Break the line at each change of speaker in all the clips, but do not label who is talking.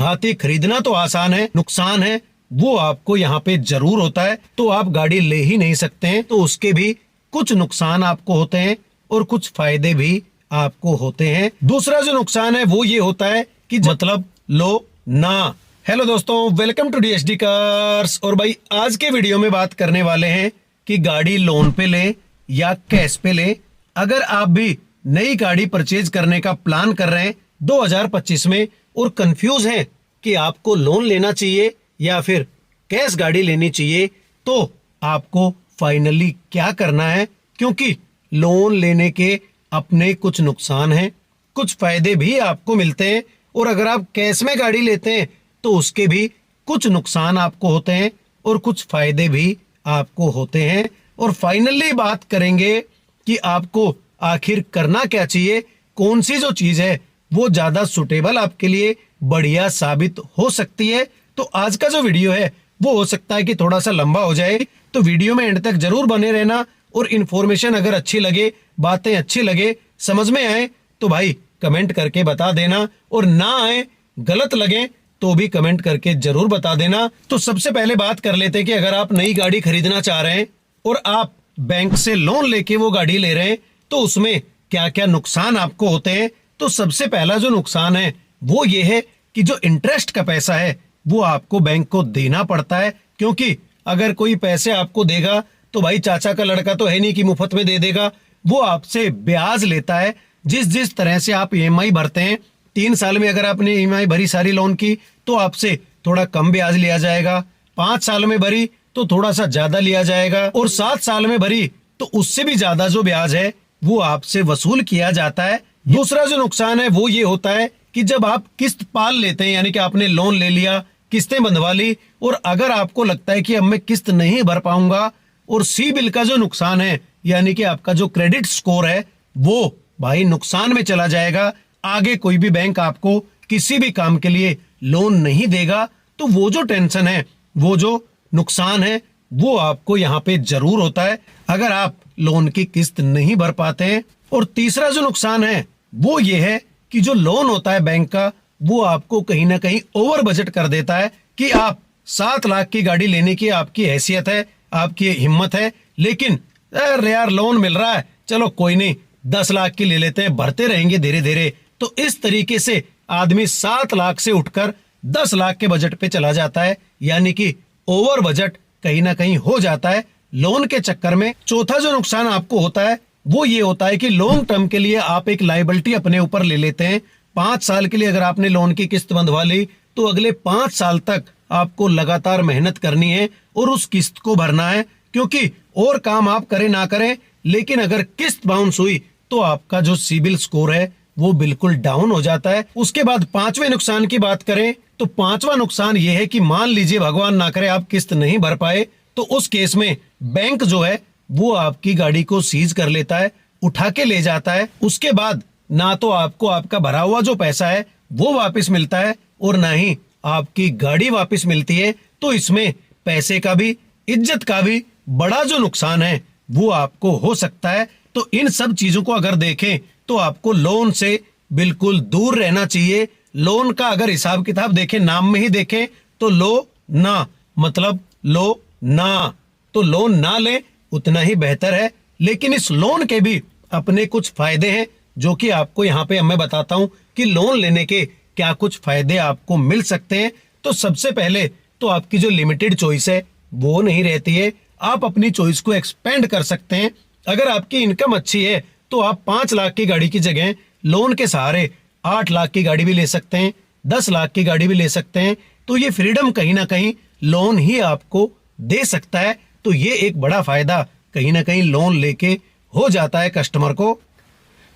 हाथी खरीदना तो आसान है, नुकसान है वो आपको यहाँ पे जरूर होता है। तो आप गाड़ी ले ही नहीं सकते हैं, तो उसके भी कुछ नुकसान आपको होते हैं और कुछ फायदे भी आपको होते हैं। दूसरा जो नुकसान है वो ये होता है कि मतलब लो ना। हेलो दोस्तों, वेलकम टू DSD कार्स। और भाई आज के वीडियो में बात करने वाले हैं कि गाड़ी लोन पे ले या कैश पे ले। अगर आप भी नई गाड़ी परचेज करने का प्लान कर रहे हैं 2025 में और कंफ्यूज हैं कि आपको लोन लेना चाहिए या फिर कैश गाड़ी लेनी चाहिए, तो आपको फाइनली क्या करना है, क्योंकि लोन लेने के अपने कुछ नुकसान हैं, कुछ फायदे भी आपको मिलते हैं, और अगर आप कैश में गाड़ी लेते हैं तो उसके भी कुछ नुकसान आपको होते हैं और कुछ फायदे भी आपको होते हैं। और फाइनली बात करेंगे कि आपको आखिर करना क्या चाहिए, कौन सी जो चीज है वो ज्यादा सुटेबल आपके लिए बढ़िया साबित हो सकती है। तो आज का जो वीडियो है वो हो सकता है कि थोड़ा सा लंबा हो जाए, तो वीडियो में एंड तक जरूर बने रहना। और इन्फॉर्मेशन अगर अच्छी लगे, बातें अच्छी लगे, समझ में आए तो भाई कमेंट करके बता देना, और ना आए, गलत लगे तो भी कमेंट करके जरूर बता देना। तो सबसे पहले बात कर लेते हैं कि अगर आप नई गाड़ी खरीदना चाह रहे हैं और आप बैंक से लोन लेके वो गाड़ी ले रहे हैं तो उसमें क्या क्या नुकसान आपको होते हैं। तो सबसे पहला जो नुकसान है वो ये है कि जो इंटरेस्ट का पैसा है वो आपको बैंक को देना पड़ता है, क्योंकि अगर कोई पैसे आपको देगा तो भाई चाचा का लड़का तो है नहीं कि मुफ्त में दे देगा, वो आपसे ब्याज लेता है। जिस जिस तरह से आप EMI भरते हैं, 3 साल में अगर आपने EMI भरी सारी लोन की तो आपसे थोड़ा कम ब्याज लिया जाएगा, 5 साल में भरी तो थोड़ा सा ज्यादा लिया जाएगा, और 7 साल में भरी तो उससे भी ज्यादा जो ब्याज है वो आपसे वसूल किया जाता है। दूसरा जो नुकसान है वो ये होता है कि जब आप किस्त पाल लेते हैं, यानी कि आपने लोन ले लिया, किस्तें बंधवा ली, और अगर आपको लगता है कि अब मैं किस्त नहीं भर पाऊंगा, और CIBIL का जो नुकसान है यानी कि आपका जो क्रेडिट स्कोर है वो भाई नुकसान में चला जाएगा, आगे कोई भी बैंक आपको किसी भी काम के लिए लोन नहीं देगा। तो वो जो टेंशन है, वो जो नुकसान है वो आपको यहाँ पे जरूर होता है अगर आप लोन की किस्त नहीं भर पाते हैं। और तीसरा जो नुकसान है वो ये है कि जो लोन होता है बैंक का वो आपको कहीं ना कहीं ओवर बजट कर देता है कि आप 7 लाख की गाड़ी लेने की आपकी हैसियत है, आपकी हिम्मत है, लेकिन अरे यार लोन मिल रहा है, चलो कोई नहीं 10 लाख की ले लेते हैं, भरते रहेंगे धीरे धीरे। तो इस तरीके से आदमी 7 लाख से उठकर 10 लाख के बजट पे चला जाता है, यानी कि ओवर बजट कहीं ना कहीं हो जाता है लोन के चक्कर में। चौथा जो नुकसान आपको होता है वो ये होता है कि लॉन्ग टर्म के लिए आप एक लायबिलिटी अपने ऊपर ले लेते हैं। 5 साल के लिए अगर आपने लोन की किस्त बंधवा ली तो अगले 5 साल तक आपको लगातार मेहनत करनी है और उस किस्त को भरना है, क्योंकि और काम आप करें ना करें, लेकिन अगर किस्त बाउंस हुई तो आपका जो CIBIL स्कोर है वो बिल्कुल डाउन हो जाता है। उसके बाद 5वें नुकसान की बात करें तो 5वां नुकसान ये है कि मान लीजिए भगवान ना करे आप किस्त नहीं भर पाए, तो उस केस में बैंक जो है वो आपकी गाड़ी को सीज कर लेता है, उठा के ले जाता है। उसके बाद ना तो आपको आपका भरा हुआ जो पैसा है वो वापस मिलता है और ना ही आपकी गाड़ी वापस मिलती है। तो इसमें पैसे का भी, इज्जत का भी बड़ा जो नुकसान है वो आपको हो सकता है। तो इन सब चीजों को अगर देखें तो आपको लोन से बिल्कुल दूर रहना चाहिए। लोन का अगर हिसाब किताब देखें, नाम में ही देखें तो लो ना, मतलब लो ना, तो लोन ना ले उतना ही बेहतर है। लेकिन इस लोन के भी अपने कुछ फायदे हैं जो कि आपको यहाँ पे मैं बताता हूँ कि लोन लेने के क्या कुछ फायदे आपको मिल सकते हैं। तो सबसे पहले तो आपकी जो लिमिटेड चॉइस है वो नहीं रहती है, आप अपनी चॉइस को एक्सपेंड कर सकते हैं। अगर आपकी इनकम अच्छी है तो आप 5 लाख की गाड़ी की जगह लोन के सहारे 8 लाख की गाड़ी भी ले सकते हैं, 10 लाख की गाड़ी भी ले सकते हैं। तो ये फ्रीडम कहीं ना कहीं लोन ही आपको दे सकता है। तो ये एक बड़ा फायदा कहीं ना कहीं लोन लेके हो जाता है कस्टमर को।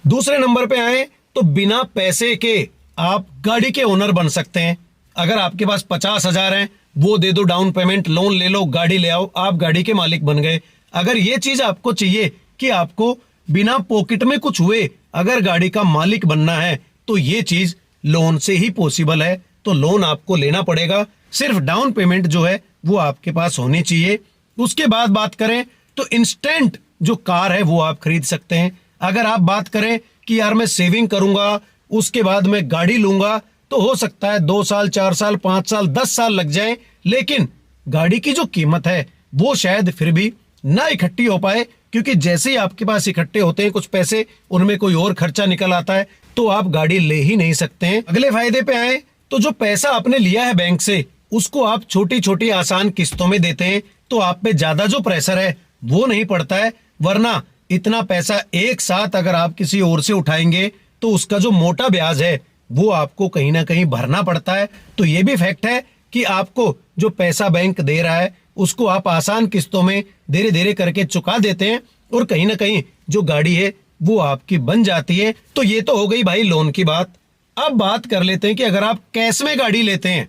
दूसरे नंबर पे आए तो बिना पैसे के आप गाड़ी के ओनर बन सकते हैं। अगर आपके पास 50,000 है, वो दे दो डाउन पेमेंट, लोन ले लो, गाड़ी ले आओ, आप गाड़ी के मालिक बन गए। अगर ये चीज आपको चाहिए कि आपको बिना पॉकेट में कुछ हुए अगर गाड़ी का मालिक बनना है तो ये चीज लोन से ही पॉसिबल है। तो लोन आपको लेना पड़ेगा, सिर्फ डाउन पेमेंट जो है वो आपके पास होनी चाहिए। उसके बाद बात करें तो इंस्टेंट जो कार है वो आप खरीद सकते हैं। अगर आप बात करें कि यार मैं सेविंग करूंगा उसके बाद मैं गाड़ी लूंगा, तो हो सकता है 2 साल, 4 साल, 5 साल, 10 साल लग जाए, लेकिन गाड़ी की जो कीमत है वो शायद फिर भी ना इकट्ठी हो पाए, क्योंकि जैसे ही आपके पास इकट्ठे होते हैं कुछ पैसे, उनमें कोई और खर्चा निकल आता है तो आप गाड़ी ले ही नहीं सकते हैं। अगले फायदे पे आए तो जो पैसा आपने लिया है बैंक से, उसको आप छोटी छोटी आसान किस्तों में देते हैं, तो आप पे ज्यादा जो प्रेशर है वो नहीं पड़ता है। वरना इतना पैसा एक साथ अगर आप किसी और से उठाएंगे तो उसका जो मोटा ब्याज है वो आपको कहीं ना कहीं भरना पड़ता है। तो ये भी फैक्ट है कि आपको जो पैसा बैंक दे रहा है उसको आप आसान किस्तों में धीरे धीरे करके चुका देते हैं, और कहीं ना कहीं जो गाड़ी है वो आपकी बन जाती है। तो ये तो हो गई भाई लोन की बात। अब बात कर लेते हैं कि अगर आप कैश में गाड़ी लेते हैं,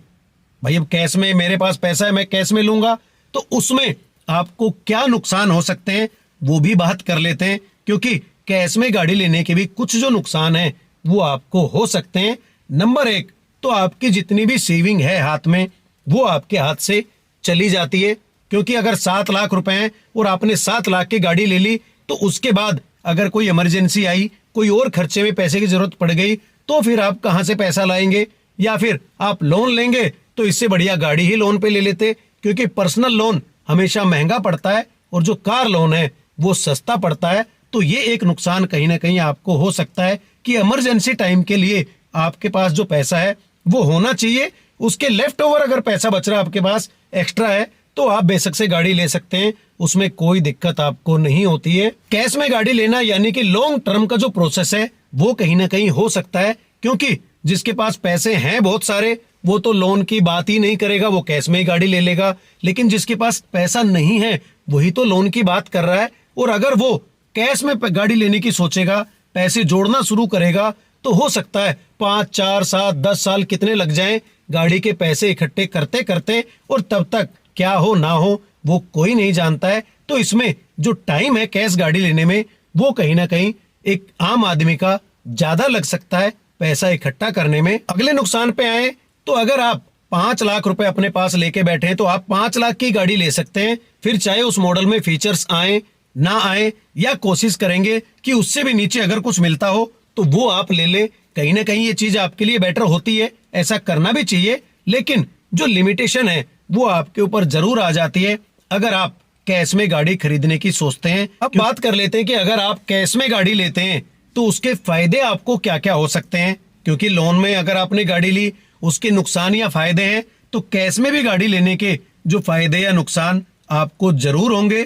भाई अब कैश में मेरे पास पैसा है, मैं कैश में लूंगा, तो उसमें आपको क्या नुकसान हो सकते हैं वो भी बात कर लेते हैं, क्योंकि कैश में गाड़ी लेने के भी कुछ जो नुकसान है वो आपको हो सकते हैं। नंबर 1 तो आपकी जितनी भी सेविंग है हाथ में वो आपके हाथ से चली जाती है, क्योंकि अगर 7 लाख रुपए हैं और आपने 7 लाख की गाड़ी ले ली, तो उसके बाद अगर कोई इमरजेंसी आई, कोई और खर्चे में पैसे की जरूरत पड़ गई, तो फिर आप कहां से पैसा लाएंगे? या फिर आप लोन लेंगे तो इससे बढ़िया गाड़ी ही लोन पे ले लेते, क्योंकि पर्सनल लोन हमेशा महंगा पड़ता है और जो कार लोन है वो सस्ता पड़ता है। तो ये एक नुकसान कहीं ना कहीं आपको हो सकता है कि इमरजेंसी टाइम के लिए आपके पास जो पैसा है वो होना चाहिए, उसके लेफ्ट ओवर अगर पैसा बच रहा है आपके पास एक्स्ट्रा है तो आप बेशक से गाड़ी ले सकते हैं, उसमें कोई दिक्कत आपको नहीं होती है। कैश में गाड़ी लेना यानी कि लॉन्ग टर्म का जो प्रोसेस है वो कहीं ना कहीं हो सकता है, क्योंकि जिसके पास पैसे हैं बहुत सारे वो तो लोन की बात ही नहीं करेगा, वो कैश में ही गाड़ी ले लेगा। लेकिन जिसके पास पैसा नहीं है वही तो लोन की बात कर रहा है, और अगर वो कैश में गाड़ी लेने की सोचेगा, पैसे जोड़ना शुरू करेगा, तो हो सकता है 5, 4, 7, 10 साल कितने लग जाएं गाड़ी के पैसे इकट्ठे करते करते, और तब तक क्या हो ना हो वो कोई नहीं जानता है। तो इसमें जो टाइम है कैश गाड़ी लेने में वो कहीं ना कहीं एक आम आदमी का ज्यादा लग सकता है पैसा इकट्ठा करने में। अगले नुकसान पे आए तो अगर आप 5 लाख रुपए अपने पास लेके बैठे हैं तो आप 5 लाख की गाड़ी ले सकते हैं, फिर चाहे उस मॉडल में फीचर्स आए ना आए, या कोशिश करेंगे कि उससे भी नीचे अगर कुछ मिलता हो तो वो आप ले ले। कहीं ना कहीं ये चीज आपके लिए बेटर होती है, ऐसा करना भी चाहिए, लेकिन जो लिमिटेशन है वो आपके ऊपर जरूर आ जाती है अगर आप कैश में गाड़ी खरीदने की सोचते हैं। अब बात कर लेते हैं कि अगर आप कैश में गाड़ी लेते हैं तो उसके फायदे आपको क्या क्या हो सकते हैं, क्योंकि लोन में अगर आपने गाड़ी ली उसके नुकसान या फायदे हैं, तो कैश में भी गाड़ी लेने के जो फायदे या नुकसान आपको जरूर होंगे।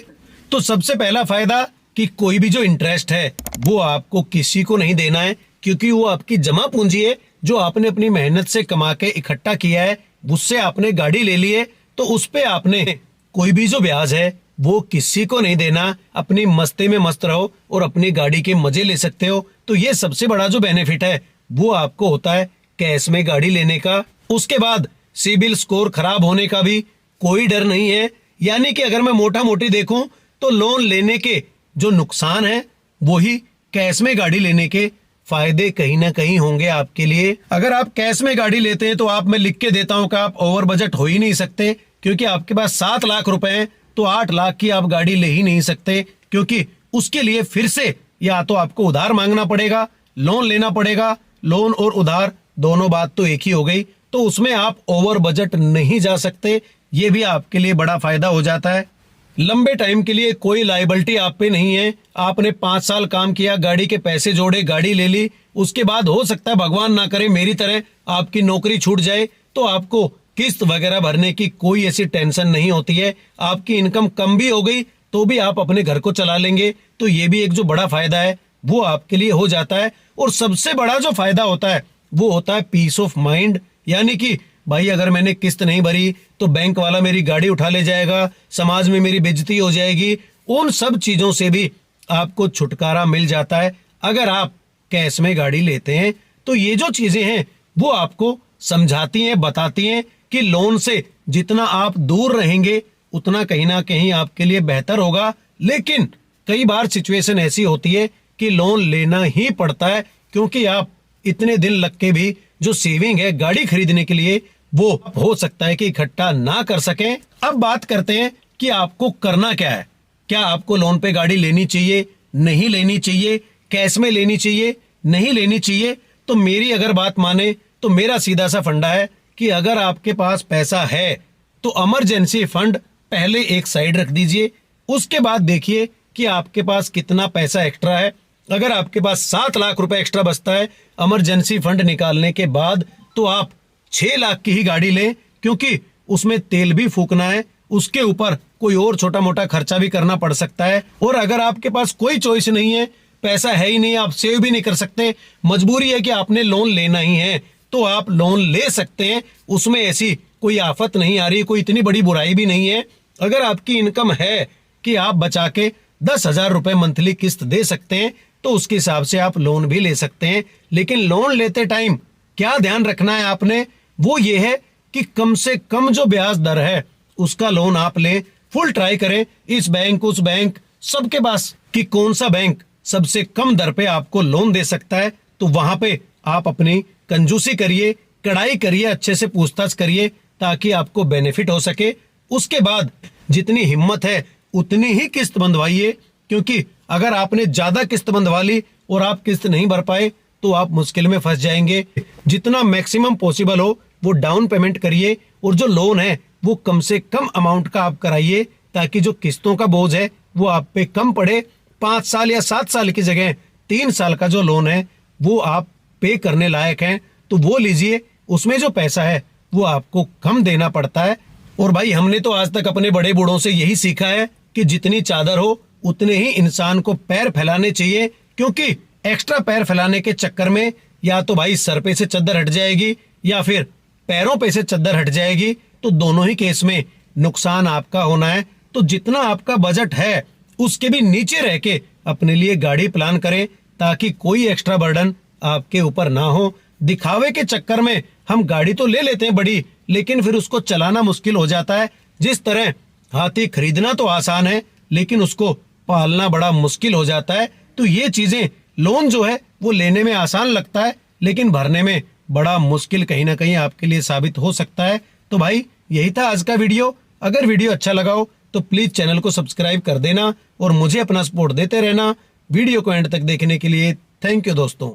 तो सबसे पहला फायदा कि कोई भी जो इंटरेस्ट है वो आपको किसी को नहीं देना है, क्योंकि वो आपकी जमा पूंजी है जो आपने अपनी मेहनत से कमा के इकट्ठा किया है, उससे आपने गाड़ी ले ली है, तो उस पे आपने कोई भी जो ब्याज है वो किसी को नहीं देना। अपनी मस्ती में मस्त रहो और अपनी गाड़ी के मजे ले सकते हो। तो ये सबसे बड़ा जो बेनिफिट है वो आपको होता है कैश में गाड़ी लेने का। उसके बाद सिबिल स्कोर खराब होने का भी कोई डर नहीं है, यानी कि अगर मैं मोटा मोटी देखूं तो लोन लेने के जो नुकसान है वही कैश में गाड़ी लेने के फायदे कहीं ना कहीं होंगे आपके लिए। अगर आप कैश में गाड़ी लेते हैं तो आप, मैं लिख के देता हूं कि आप ओवर बजट हो ही नहीं सकते, क्योंकि आपके पास 7 लाख रुपए हैं तो 8 लाख की आप गाड़ी ले ही नहीं सकते, क्योंकि उसके लिए फिर से या तो आपको उधार मांगना पड़ेगा, लोन लेना पड़ेगा। लोन और उधार दोनों बात तो एक ही हो गई, तो उसमें आप ओवर बजट नहीं जा सकते। ये भी आपके लिए बड़ा फायदा हो जाता है। लंबे टाइम के लिए कोई लायबिलिटी आप पे नहीं है। आपने 5 साल काम किया, गाड़ी के पैसे जोड़े, गाड़ी ले ली, उसके बाद हो सकता है भगवान ना करे मेरी तरह आपकी नौकरी छूट जाए, तो आपको किस्त वगैरह भरने की कोई ऐसी टेंशन नहीं होती है। आपकी इनकम कम भी हो गई तो भी आप अपने घर को चला लेंगे। तो ये भी एक जो बड़ा फायदा है वो आपके लिए हो जाता है। और सबसे बड़ा जो फायदा होता है वो होता है पीस ऑफ माइंड, यानी कि भाई अगर मैंने किस्त नहीं भरी तो बैंक वाला मेरी गाड़ी उठा ले जाएगा, समाज में मेरी बेइज्जती हो जाएगी, उन सब चीजों से भी आपको छुटकारा मिल जाता है अगर आप कैश में गाड़ी लेते हैं। तो ये जो चीजें हैं वो आपको समझाती हैं, बताती हैं कि लोन से जितना आप दूर रहेंगे उतना कहीं ना कहीं आपके लिए बेहतर होगा। लेकिन कई बार सिचुएशन ऐसी होती है कि लोन लेना ही पड़ता है, क्योंकि आप इतने दिन लग के भी जो सेविंग है गाड़ी खरीदने के लिए वो हो सकता है कि इकट्ठा ना कर सकें। अब बात करते हैं कि आपको करना क्या है। क्या आपको लोन पे गाड़ी लेनी चाहिए, नहीं लेनी चाहिए, कैश में लेनी चाहिए, नहीं लेनी चाहिए? तो मेरी अगर बात माने तो मेरा सीधा सा फंडा है कि अगर आपके पास पैसा है तो इमरजेंसी फंड पहले एक साइड रख दीजिए, उसके बाद देखिए कि आपके पास कितना पैसा एक्स्ट्रा है। अगर आपके पास 7 लाख रुपए एक्स्ट्रा बचता है इमरजेंसी फंड निकालने के बाद, तो आप 6 लाख की ही गाड़ी लें, क्योंकि उसमें तेल भी फूकना है, उसके ऊपर कोई और छोटा मोटा खर्चा भी करना पड़ सकता है। और अगर आपके पास कोई चॉइस नहीं है, पैसा है ही नहीं, आप सेव भी नहीं कर सकते, मजबूरी है कि आपने लोन लेना ही है, तो आप लोन ले सकते हैं। उसमें ऐसी कोई आफत नहीं आ रही, कोई इतनी बड़ी बुराई भी नहीं है। अगर आपकी इनकम है कि आप बचा के 10,000 रुपए मंथली किस्त दे सकते हैं, तो उसके हिसाब से आप लोन भी ले सकते हैं। लेकिन लोन लेते टाइम क्या ध्यान रखना है आपने, वो ये है कि कम से कम जो ब्याज दर है उसका लोन आप लें। फुल ट्राई करें इस बैंक उस बैंक सबके पास कि कौन सा बैंक सबसे कम दर पे आपको लोन दे सकता है, तो वहां पे आप अपनी कंजूसी करिए, कड़ाई करिए, अच्छे से पूछताछ करिए ताकि आपको बेनिफिट हो सके। उसके बाद जितनी हिम्मत है उतनी ही किस्त बंधवाइए, क्योंकि अगर आपने ज्यादा किस्त बंधवा ली और आप किस्त नहीं भर पाए तो आप मुश्किल में फंस जाएंगे। जितना मैक्सिमम पॉसिबल हो वो डाउन पेमेंट करिए, और जो लोन है वो कम से कम अमाउंट का आप कराइए, ताकि जो किस्तों का बोझ है वो आप पे कम पड़े। 5 साल या 7 साल की जगह 3 साल का जो लोन है वो आप पे करने लायक हैं, तो वो लीजिए। उसमें जो पैसा है वो आपको कम देना पड़ता है। और भाई हमने तो आज तक अपने बड़े बूढ़ों से यही सीखा है कि जितनी चादर हो उतने ही इंसान को पैर फैलाने चाहिए, क्योंकि एक्स्ट्रा पैर फैलाने के चक्कर में या तो भाई सर पे से चद्दर हट जाएगी या फिर पैरों पे से चद्दर हट जाएगी, तो दोनों ही केस में नुकसान आपका होना है। तो जितना आपका बजट है उसके भी नीचे रह के अपने लिए गाड़ी प्लान करें, ताकि कोई एक्स्ट्रा बर्डन आपके ऊपर ना हो। दिखावे के चक्कर में हम गाड़ी तो ले लेते हैं बड़ी, लेकिन फिर उसको चलाना मुश्किल हो जाता है। जिस तरह हाथी खरीदना तो आसान है लेकिन उसको पालना बड़ा मुश्किल हो जाता है। तो ये चीजें, लोन जो है वो लेने में आसान लगता है लेकिन भरने में बड़ा मुश्किल कहीं ना कहीं आपके लिए साबित हो सकता है। तो भाई यही था आज का वीडियो। अगर वीडियो अच्छा लगा हो तो प्लीज चैनल को सब्सक्राइब कर देना और मुझे अपना सपोर्ट देते रहना। वीडियो को एंड तक देखने के लिए थैंक यू दोस्तों।